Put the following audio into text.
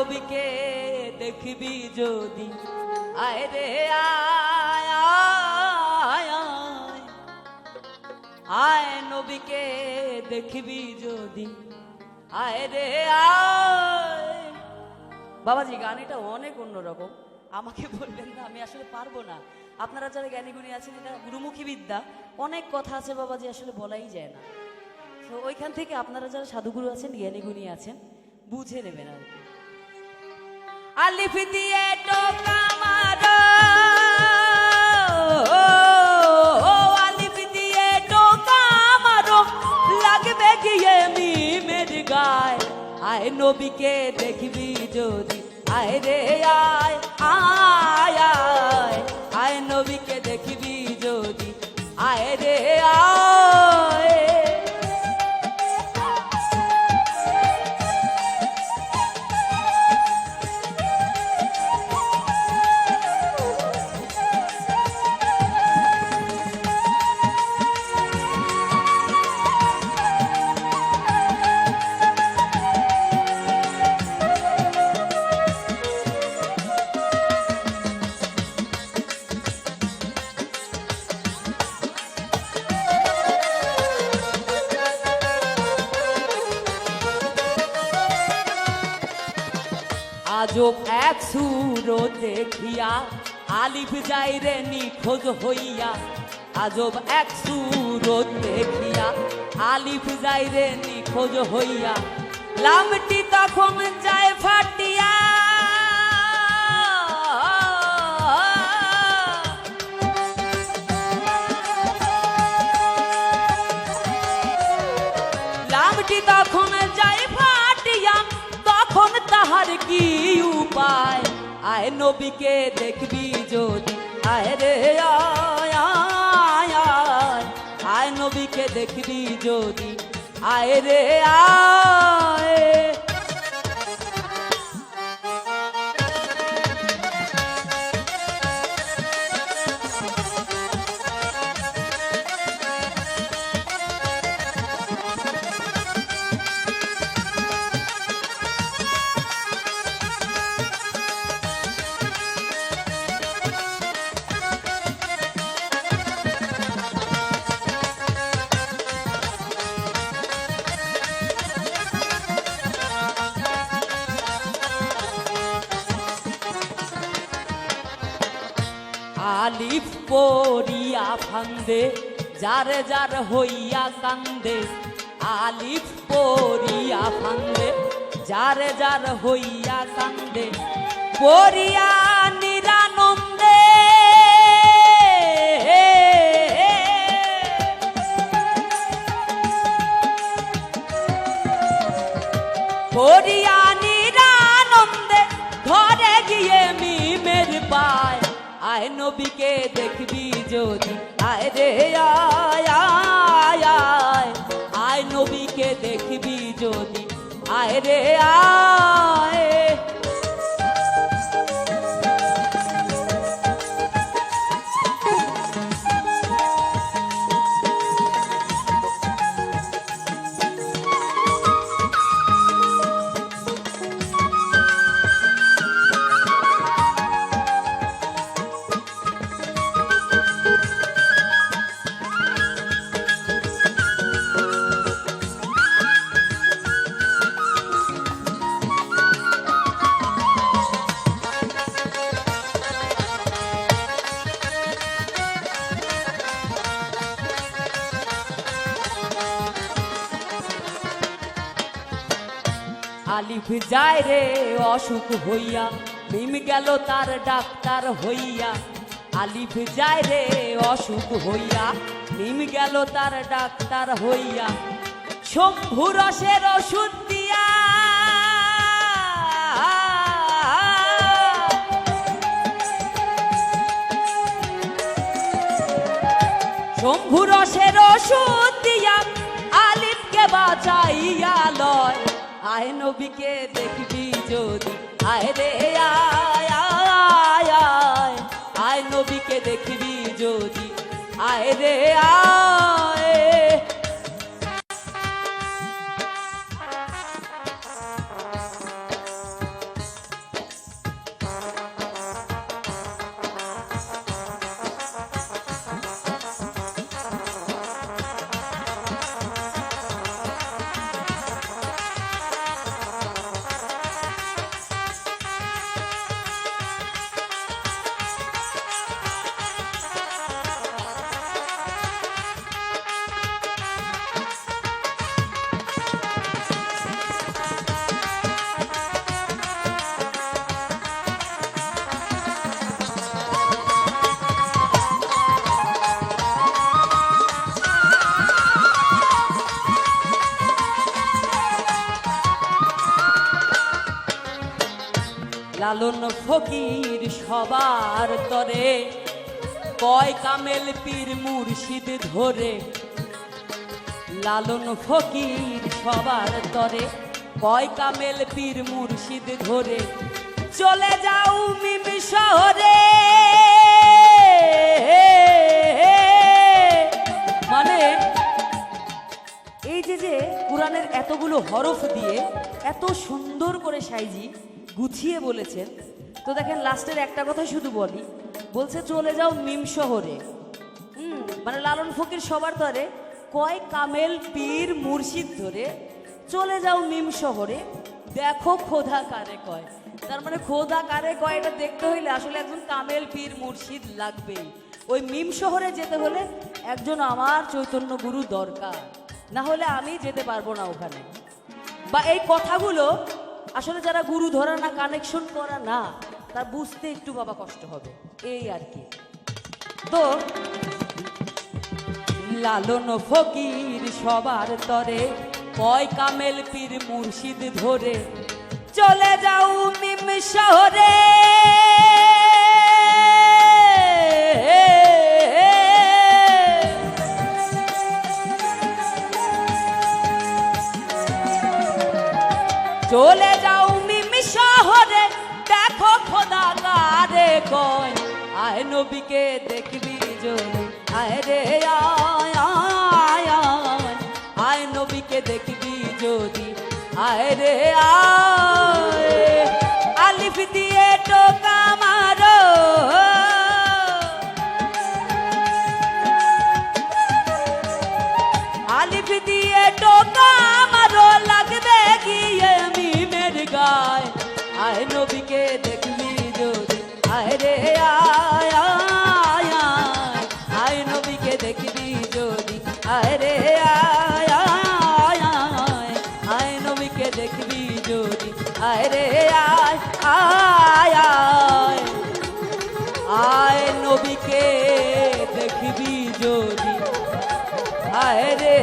নবীকে দেখবি যদি, আয় রে আয় আয় আয়, আয় নবীকে দেখবি যদি, আয় রে আয়। বাবাজি গান এটা অনেক অন্যরকম, আমাকে বলবেন না, আমি আসলে পারবো না। আপনারা যারা জ্ঞানী গুণী আছেন, এটা গুরুমুখী বিদ্যা, অনেক কথা আছে বাবাজি, আসলে বলাই যায় না। তো ওইখান থেকে আপনারা যারা সাধুগুরু আছেন, জ্ঞানী গুণী আছেন, বুঝে নেবেন আর কি। আলিফ দিয়ে টোকা মারো, আলিফ দিয়ে টোকা মারো, লাগবে গিয়ে মিমের গায়। আয় নবীকে দেখবি যদি, আয় রে আয় আয় আয়, আয় নবীকে দেখবি যদি, আয় রে আয়। আজব এক সুরত দেখিয়া আলিফ যাই রে নিখোঁজ হইয়া, আজব এক সুরত দেখিয়া আলিফ যাই রে নিখোঁজ হইয়া, লামটি তখন যায় ফাটিয়া, লামটি তখন যায় ফাটিয়া, তখন তাহার কি উপায়। আয় নবীকে দেখবি যদি, আয় রে আয় আয় আয়, আয় নবীকে দেখবি যদি, আয় রে আয়। আলিফ পড়িয়া ফান্দে, যারে যার হইয়া কান্দে, আলিফ পড়িয়া ফান্দে, যারে যার হইয়া কান্দে, পড়িয়া নিরানন্দে, পড়িয়া নিরানন্দে, ঘরে গিয়ে মিমের পায়। আয় নবীকে দেখবি যদি, আয় রে আয় আয় আয়, আয় নবীকে দেখবি যদি, আয় রে আয়। আলিফ যায় রে অসুখ হইয়া, মিম গেল তার ডাক্তার হইয়া, আলিফ যায় রে অসুখ হইয়া, মিম গেল তার ডাক্তার হইয়া, শম্ভু রসের ওষুধ দিয়া, শম্ভু রসের ওষুধ দিয়া আলিফকে বাঁচাইয়া লয়। আয় নবীকে দেখবি যদি, আয় রে আয় আয় আয়, আয় নবীকে দেখবি যদি, আয় রে আয়। লালন ফকির সবার তরে, কয় কামেল পীর মুর্শিদ ধরে। লালন ফকির সবার তরে, কয় কামেল পীর মুর্শিদ ধরে। চলে যাও মিম শহরে, মানে এই যে কোরআনের এতগুলো হরফ দিয়ে এত সুন্দর করে সাইজি গুছিয়ে বলেছেন। তো দেখেন লাস্টের একটা কথা শুধু বলি, বলছে চলে যাও মিম শহরে। মানে লালন ফকির সবার ধরে, কয় কামেল পীর মুর্শিদ ধরে। চলে যাও মিম শহরে, দেখো খোদা কারে কয়। তার মানে খোদা কারে কয় এটা দেখতে হইলে আসলে একজন কামেল পীর মুর্শিদ লাগবেই। ওই মিম শহরে যেতে হলে একজন আমার চৈতন্য গুরু দরকার, না হলে আমি যেতে পারবো না ওখানে। বা এই কথাগুলো আসলে যারা গুরু ধরা না, কানেকশন করা না, তার বুঝতে একটু বাবা কষ্ট হবে, এই আর কি। তো লালন ফকির সবার তরে, কয় কামেল পীর মুর্শিদ ধরে। চলে যাও মিম শহরে, চলে যাও মিম শহরে, দেখো খোদা কারে কয়। আয় নবীকে দেখবি যদি, আয় রে আয় আয় আয়, আয় নবীকে দেখবি যদি, আয় রে আয়। আলিফ দিয়ে টোকা মারো, আলিফ দিয়ে টোকা মারো, লাগবে গিয়ে মিমের গায়। আয় নবীকে দেখবি যদি, আয় রে আয় আয় আয়, আয় নবীকে দেখবি যদি, আয় রে আয় আয় আয়, আয় নবীকে দেখবি যদি, আয় রে আয় আয় আয়, আয় নবীকে দেখবি যদি, আয় রে